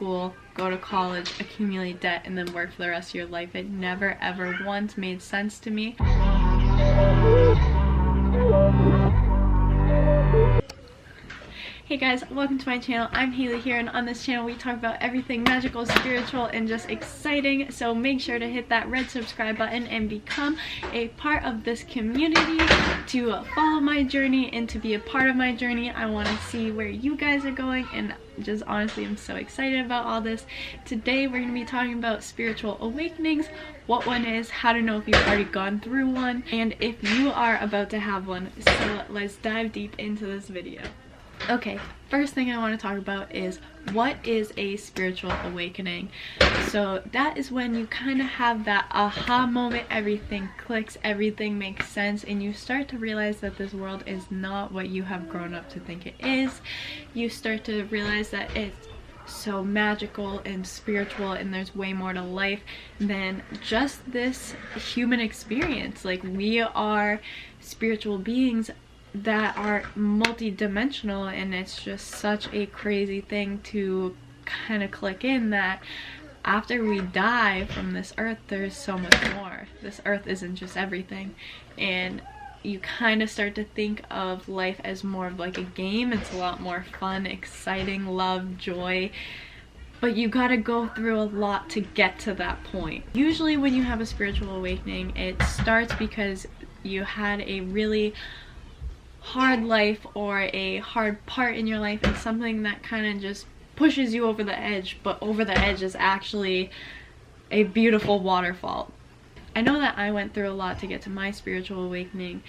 school, go to college, accumulate debt, and then work for the rest of your life. It never ever once made sense to me. Hey guys, welcome to my channel. I'm Haley here, and on this channel we talk about everything magical, spiritual, and just exciting. So make sure to hit that red subscribe button and become a part of this community to follow my journey and to be a part of my journey. I want to see where you guys are going, and just honestly I'm so excited about all this. Today we're going to be talking about spiritual awakenings, what one is, how to know if you've already gone through one, and if you are about to have one. So let's dive deep into this video. Okay, first thing I want to talk about is what is a spiritual awakening. So that is when you kind of have that aha moment, everything clicks, everything makes sense, and you start to realize that this world is not what you have grown up to think it is. You start to realize that it's so magical and spiritual, and there's way more to life than just this human experience. Like, we are spiritual beings that are multi-dimensional, and it's just such a crazy thing to kind of click in that after we die from this earth there's so much more. This earth isn't just everything, and you kind of start to think of life as more of like a game. It's a lot more fun, exciting, love, joy, but you gotta go through a lot to get to that point. Usually when you have a spiritual awakening, it starts because you had a really hard life or a hard part in your life, and something that kind of just pushes you over the edge, but over the edge is actually a beautiful waterfall. I know that I went through a lot to get to my spiritual awakening,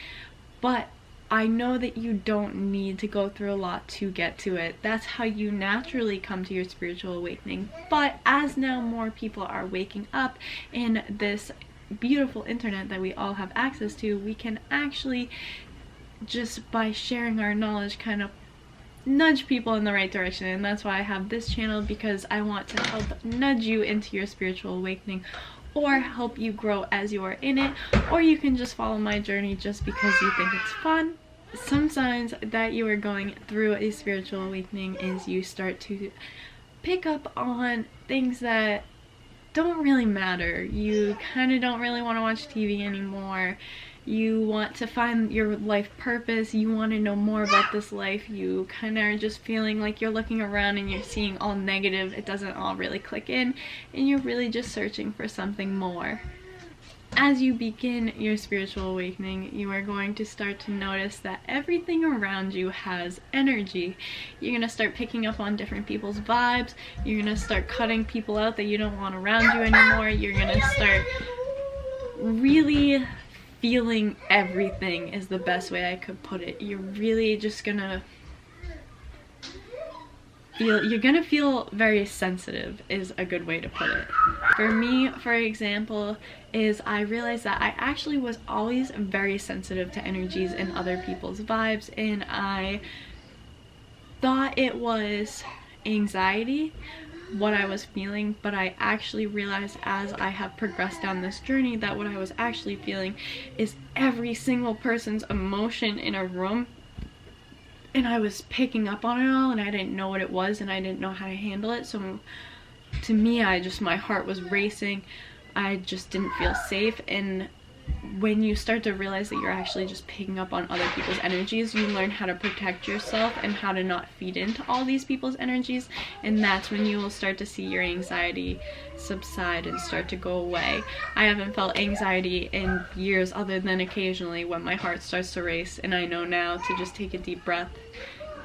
but I know that you don't need to go through a lot to get to it. That's how you naturally come to your spiritual awakening. But as now more people are waking up in this beautiful internet that we all have access to, we can actually, just by sharing our knowledge, kind of nudge people in the right direction. And that's why I have this channel, because I want to help nudge you into your spiritual awakening, or help you grow as you are in it, or you can just follow my journey just because you think it's fun. Some signs that you are going through a spiritual awakening is you start to pick up on things that don't really matter. You kind of don't really want to watch TV anymore. You want to find your life purpose. You want to know more about this life. You kind of are just feeling like you're looking around and you're seeing all negative. It doesn't all really click in, and you're really just searching for something more. As you begin your spiritual awakening, you are going to start to notice that everything around you has energy. You're going to start picking up on different people's vibes. You're going to start cutting people out that you don't want around you anymore. You're going to start really feeling everything, is the best way I could put it. You're really just gonna feel very sensitive, is a good way to put it. For me, for example, is I realized that I actually was always very sensitive to energies and other people's vibes, and I thought it was anxiety, what I was feeling, but I actually realized as I have progressed down this journey that what I was actually feeling is every single person's emotion in a room, and I was picking up on it all, and I didn't know what it was, and I didn't know how to handle it. So to me, my heart was racing. I just didn't feel safe. And when you start to realize that you're actually just picking up on other people's energies, you learn how to protect yourself and how to not feed into all these people's energies, and that's when you will start to see your anxiety subside and start to go away. I haven't felt anxiety in years, other than occasionally when my heart starts to race, and I know now to just take a deep breath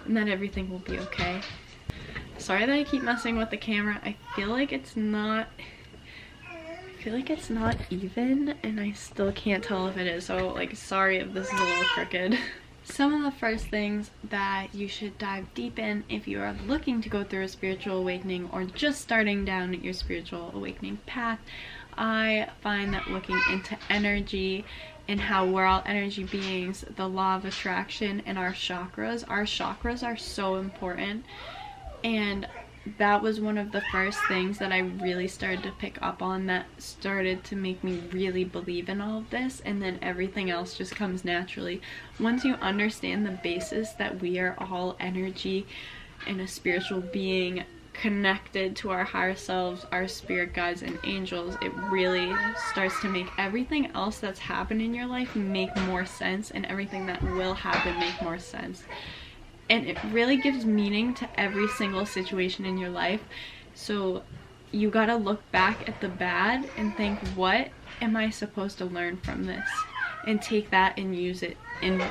and that everything will be okay. Sorry that I keep messing with the camera. I feel like it's not even, and I still can't tell if it is, so like, sorry if this is a little crooked. Some of the first things that you should dive deep in if you are looking to go through a spiritual awakening or just starting down your spiritual awakening path, I find that looking into energy and how we're all energy beings, the law of attraction, and our chakras are so important. And that was one of the first things that I really started to pick up on, that started to make me really believe in all of this, and then everything else just comes naturally. Once you understand the basis that we are all energy and a spiritual being connected to our higher selves, our spirit guides and angels, it really starts to make everything else that's happened in your life make more sense, and everything that will happen make more sense. And it really gives meaning to every single situation in your life. So you gotta look back at the bad and think, what am I supposed to learn from this? And take that and use it in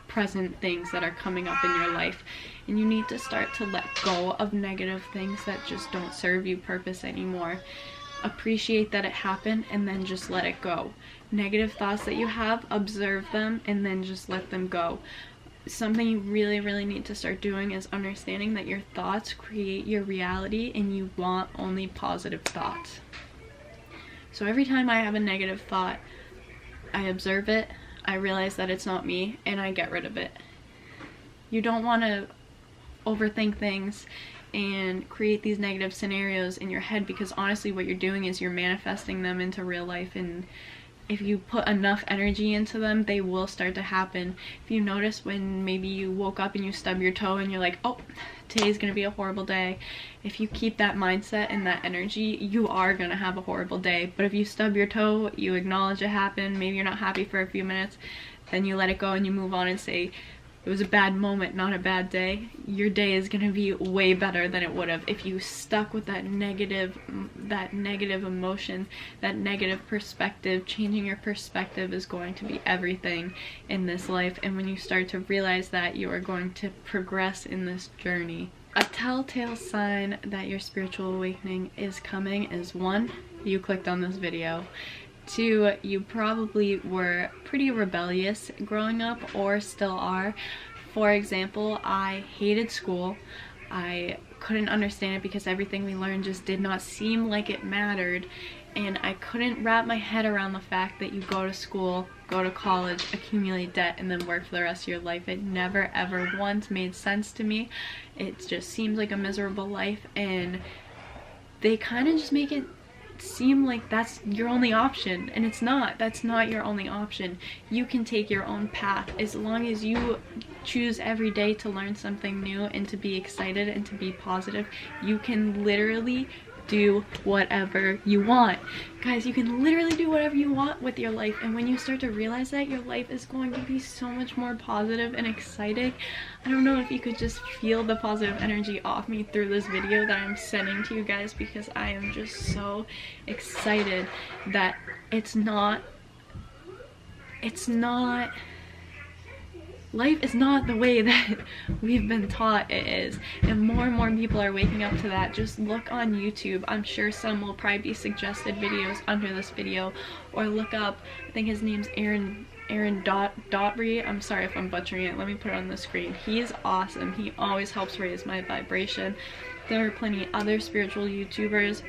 present things that are coming up in your life. And you need to start to let go of negative things that just don't serve you purpose anymore. Appreciate that it happened and then just let it go. Negative thoughts that you have, observe them and then just let them go. Something you really need to start doing is understanding that your thoughts create your reality, and you want only positive thoughts. So every time I have a negative thought, I observe it, I realize that it's not me, and I get rid of it. You don't want to overthink things and create these negative scenarios in your head, because honestly what you're doing is you're manifesting them into real life, and if you put enough energy into them, they will start to happen. If you notice when maybe you woke up and you stub your toe and you're like, oh, today's gonna be a horrible day, if you keep that mindset and that energy, you are gonna have a horrible day. But if you stub your toe, you acknowledge it happened, maybe you're not happy for a few minutes, then you let it go and you move on and say, it was a bad moment, not a bad day. Your day is gonna be way better than it would have if you stuck with that negative emotion, that negative perspective. Changing your perspective is going to be everything in this life, and when you start to realize that, you are going to progress in this journey. A telltale sign that your spiritual awakening is coming is 1, you clicked on this video. 2, you probably were pretty rebellious growing up or still are. For example, I hated school. I couldn't understand it because everything we learned just did not seem like it mattered, and I couldn't wrap my head around the fact that you go to school, go to college, accumulate debt, and then work for the rest of your life. It never ever once made sense to me. It just seems like a miserable life, and they kind of just make it seem like that's your only option, and it's not. That's not your only option. You can take your own path as long as you choose every day to learn something new and to be excited and to be positive. You can literally do whatever you want. Guys, you can literally do whatever you want with your life, and when you start to realize that, your life is going to be so much more positive and exciting. I don't know if you could just feel the positive energy off me through this video that I'm sending to you guys, because I am just so excited that life is not the way that we've been taught it is, and more people are waking up to that. Just look on YouTube. I'm sure some will probably be suggested videos under this video, or look up, I think his name's Aaron Daughtry. I'm sorry if I'm butchering it. Let me put it on the screen. He is awesome. He always helps raise my vibration. There are plenty of other spiritual YouTubers.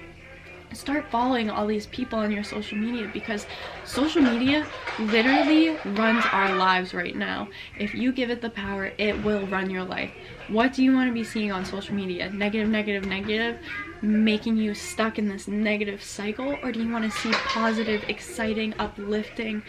Start following all these people on your social media, because social media literally runs our lives right now. If you give it the power, it will run your life. What do you want to be seeing on social media? Negative, making you stuck in this negative cycle? Or do you want to see positive, exciting, uplifting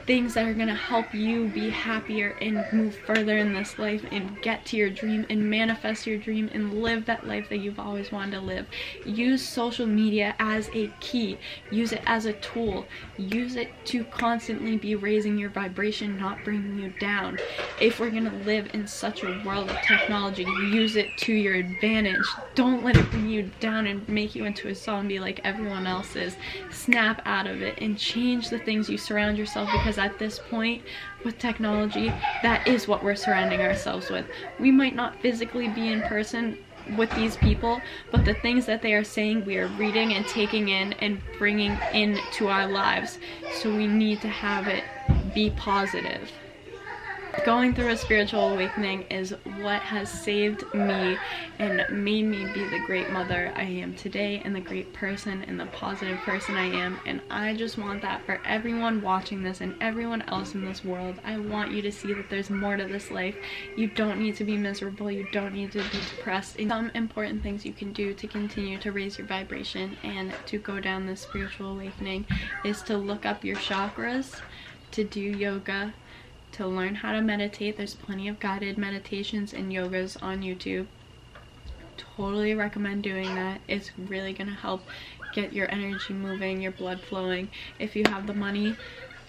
things that are going to help you be happier and move further in this life and get to your dream and manifest your dream and live that life that you've always wanted to live? Use social media as a key. Use it as a tool. Use it to constantly be raising your vibration, not bringing you down. If we're going to live in such a world of technology, use it to your advantage. Don't let it bring you down and make you into a zombie like everyone else is. Snap out of it and change the things you surround yourself, because at this point with technology, that is what we're surrounding ourselves with. We might not physically be in person with these people, but the things that they are saying, we are reading and taking in and bringing into our lives. So we need to have it be positive. Going through a spiritual awakening is what has saved me and made me be the great mother I am today, and the great person and the positive person I am. And I just want that for everyone watching this and everyone else in this world. I want you to see that there's more to this life. You don't need to be miserable. You don't need to be depressed. And some important things you can do to continue to raise your vibration and to go down this spiritual awakening is to look up your chakras, to do yoga, to learn how to meditate. There's plenty of guided meditations and yogas on YouTube. totally recommend doing that. It's really gonna help get your energy moving, your blood flowing. If you have the money,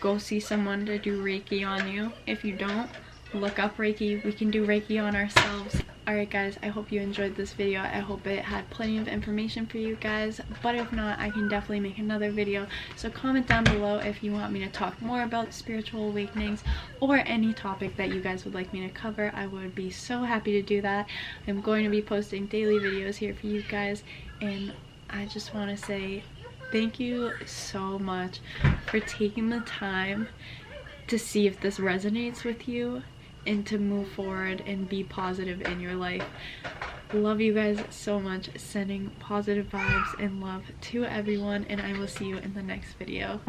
go see someone to do Reiki on you. If you don't, look up Reiki. We can do Reiki on ourselves. Alright guys, I hope you enjoyed this video. I hope it had plenty of information for you guys, but if not, I can definitely make another video. So comment down below if you want me to talk more about spiritual awakenings or any topic that you guys would like me to cover. I would be so happy to do that. I'm going to be posting daily videos here for you guys, and I just want to say thank you so much for taking the time to see if this resonates with you and to move forward and be positive in your life. Love you guys so much. Sending positive vibes and love to everyone, and I will see you in the next video.